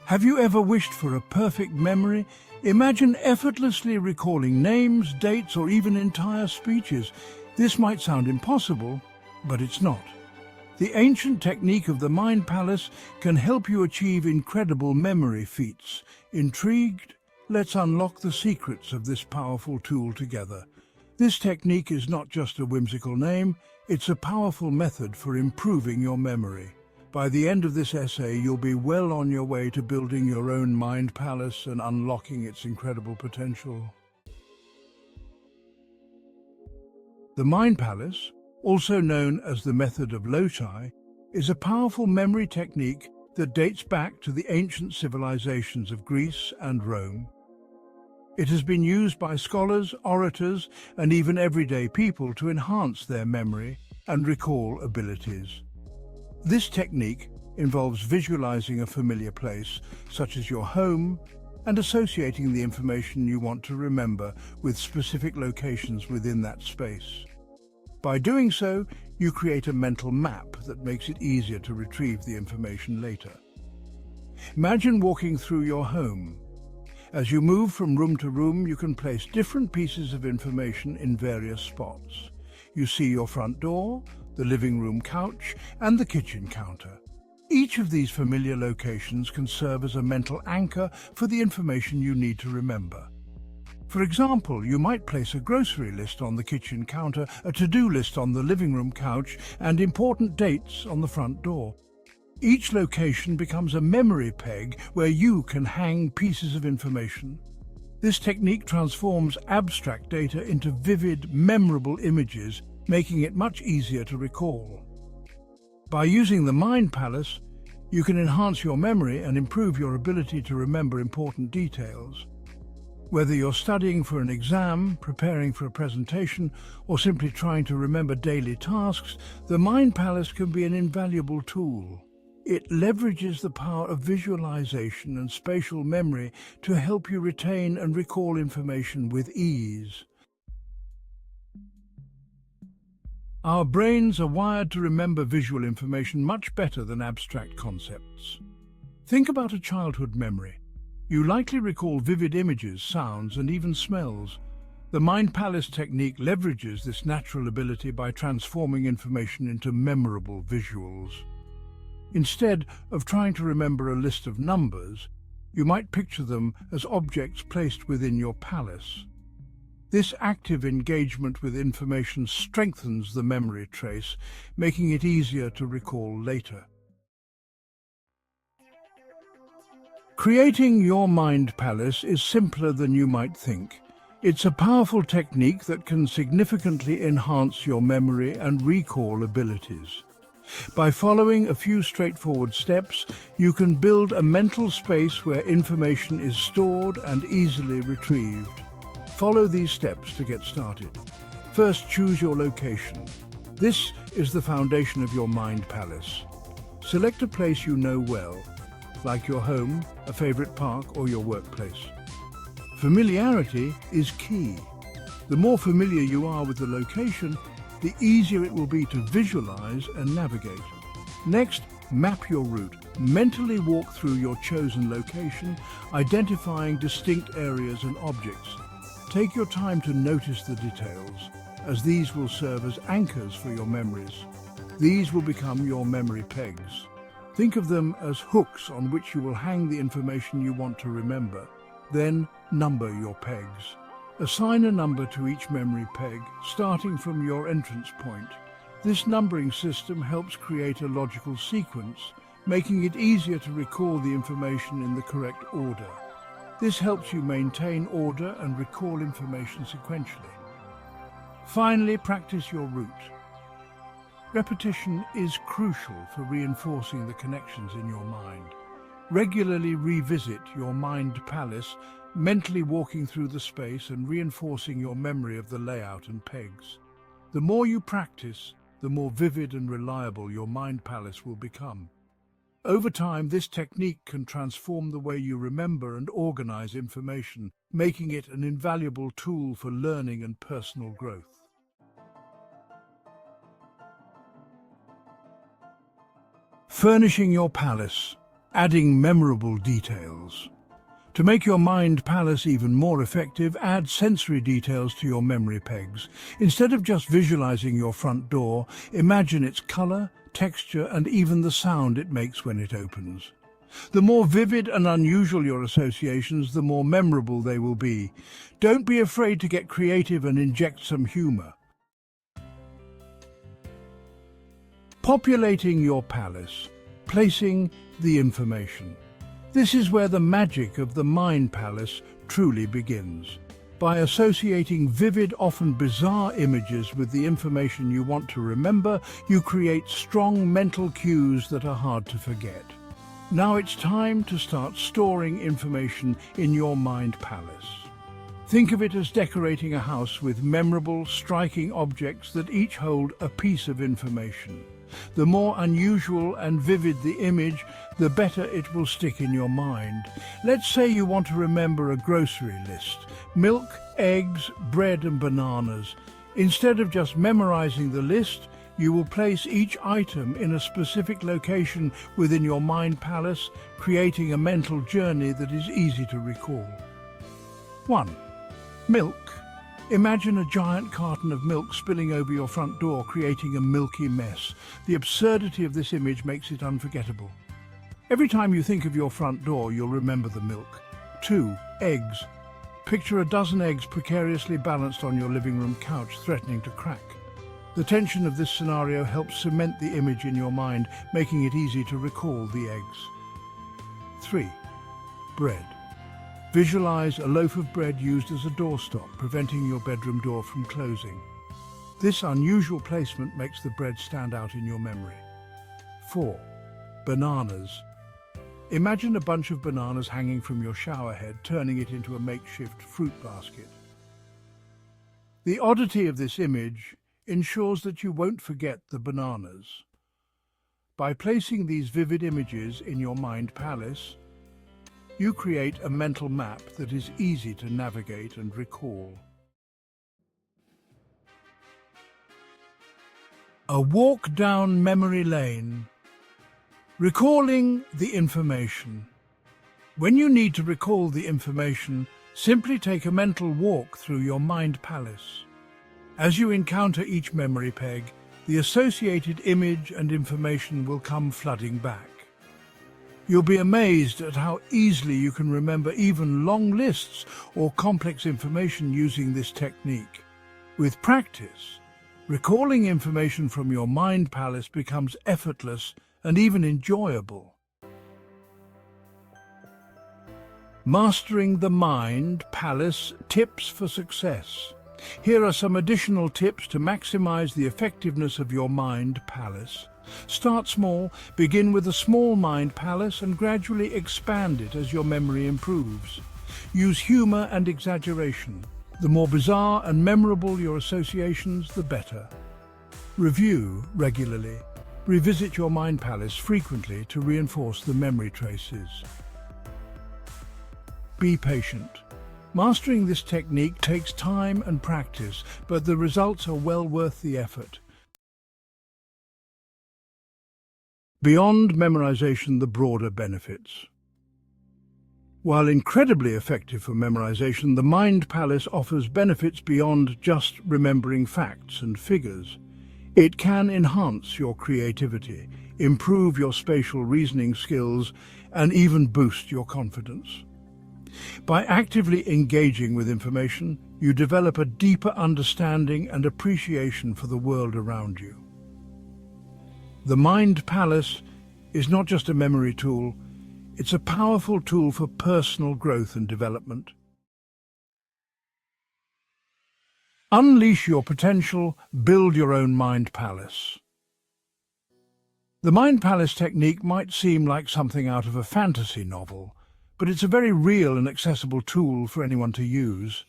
Have you ever wished for a perfect memory? Imagine effortlessly recalling names, dates, or even entire speeches. This might sound impossible, but it's not. The ancient technique of the Mind Palace can help you achieve incredible memory feats. Intrigued? Let's unlock the secrets of this powerful tool together. This technique is not just a whimsical name, it's a powerful method for improving your memory. By the end of this essay, you'll be well on your way to building your own mind palace and unlocking its incredible potential. The Mind Palace, also known as the method of Loci, is a powerful memory technique that dates back to the ancient civilizations of Greece and Rome. It has been used by scholars, orators, and even everyday people to enhance their memory and recall abilities. This technique involves visualizing a familiar place, such as your home, and associating the information you want to remember with specific locations within that space. By doing so, you create a mental map that makes it easier to retrieve the information later. Imagine walking through your home. As you move from room to room, you can place different pieces of information in various spots. You see your front door, the living room couch, and the kitchen counter. Each of these familiar locations can serve as a mental anchor for the information you need to remember. For example, you might place a grocery list on the kitchen counter, a to-do list on the living room couch, and important dates on the front door. Each location becomes a memory peg where you can hang pieces of information. This technique transforms abstract data into vivid, memorable images, making it much easier to recall. By using the Mind Palace, you can enhance your memory and improve your ability to remember important details. Whether you're studying for an exam, preparing for a presentation, or simply trying to remember daily tasks, the Mind Palace can be an invaluable tool. It leverages the power of visualization and spatial memory to help you retain and recall information with ease. Our brains are wired to remember visual information much better than abstract concepts. Think about a childhood memory. You likely recall vivid images, sounds, and even smells. The Mind Palace technique leverages this natural ability by transforming information into memorable visuals. Instead of trying to remember a list of numbers, you might picture them as objects placed within your palace. This active engagement with information strengthens the memory trace, making it easier to recall later. Creating your mind palace is simpler than you might think. It's a powerful technique that can significantly enhance your memory and recall abilities. By following a few straightforward steps, you can build a mental space where information is stored and easily retrieved. Follow these steps to get started. First, choose your location. This is the foundation of your mind palace. Select a place you know well, like your home, a favorite park, or your workplace. Familiarity is key. The more familiar you are with the location, the easier it will be to visualize and navigate. Next, map your route. Mentally walk through your chosen location, identifying distinct areas and objects. Take your time to notice the details, as these will serve as anchors for your memories. These will become your memory pegs. Think of them as hooks on which you will hang the information you want to remember. Then, number your pegs. Assign a number to each memory peg, starting from your entrance point. This numbering system helps create a logical sequence, making it easier to recall the information in the correct order. This helps you maintain order and recall information sequentially. Finally, practice your route. Repetition is crucial for reinforcing the connections in your mind. Regularly revisit your mind palace, mentally walking through the space and reinforcing your memory of the layout and pegs. The more you practice, the more vivid and reliable your mind palace will become. Over time, this technique can transform the way you remember and organize information, making it an invaluable tool for learning and personal growth. Furnishing your palace. adding memorable details. To make your mind palace even more effective, add sensory details to your memory pegs. Instead of just visualizing your front door, imagine its color, texture, and even the sound it makes when it opens. The more vivid and unusual your associations, the more memorable they will be. Don't be afraid to get creative and inject some humor. Populating your palace, placing the information. This is where the magic of the mind palace truly begins. By associating vivid, often bizarre images with the information you want to remember, you create strong mental cues that are hard to forget. Now it's time to start storing information in your mind palace. Think of it as decorating a house with memorable, striking objects that each hold a piece of information. The more unusual and vivid the image, the better it will stick in your mind. Let's say you want to remember a grocery list: milk, eggs, bread and bananas. Instead of just memorizing the list, you will place each item in a specific location within your mind palace, creating a mental journey that is easy to recall. 1. Milk. Imagine a giant carton of milk spilling over your front door, creating a milky mess. The absurdity of this image makes it unforgettable. Every time you think of your front door, you'll remember the milk. 2. Eggs. Picture a dozen eggs precariously balanced on your living room couch, threatening to crack. The tension of this scenario helps cement the image in your mind, making it easy to recall the eggs. 3. Bread. Visualize a loaf of bread used as a doorstop, preventing your bedroom door from closing. This unusual placement makes the bread stand out in your memory. 4. Bananas. Imagine a bunch of bananas hanging from your shower head, turning it into a makeshift fruit basket. The oddity of this image ensures that you won't forget the bananas. By placing these vivid images in your mind palace, you create a mental map that is easy to navigate and recall. A walk down memory lane. Recalling the information. When you need to recall the information, simply take a mental walk through your mind palace. As you encounter each memory peg, the associated image and information will come flooding back. You'll be amazed at how easily you can remember even long lists or complex information using this technique. With practice, recalling information from your mind palace becomes effortless and even enjoyable. Mastering the mind palace tips for success. Here are some additional tips to maximize the effectiveness of your mind palace. Start small, begin with a small mind palace and gradually expand it as your memory improves. Use humor and exaggeration. The more bizarre and memorable your associations, the better. Review regularly. Revisit your mind palace frequently to reinforce the memory traces. Be patient. Mastering this technique takes time and practice, but the results are well worth the effort. Beyond memorization, the broader benefits. While incredibly effective for memorization, the mind palace offers benefits beyond just remembering facts and figures. It can enhance your creativity, improve your spatial reasoning skills, and even boost your confidence. By actively engaging with information, you develop a deeper understanding and appreciation for the world around you. The mind palace is not just a memory tool, it's a powerful tool for personal growth and development. Unleash your potential, build your own mind palace. The mind palace technique might seem like something out of a fantasy novel, but it's a very real and accessible tool for anyone to use.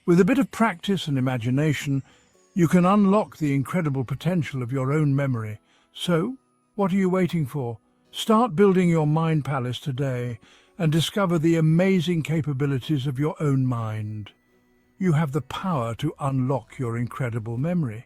With a bit of practice and imagination, you can unlock the incredible potential of your own memory. So, what are you waiting for? Start building your mind palace today and discover the amazing capabilities of your own mind. You have the power to unlock your incredible memory.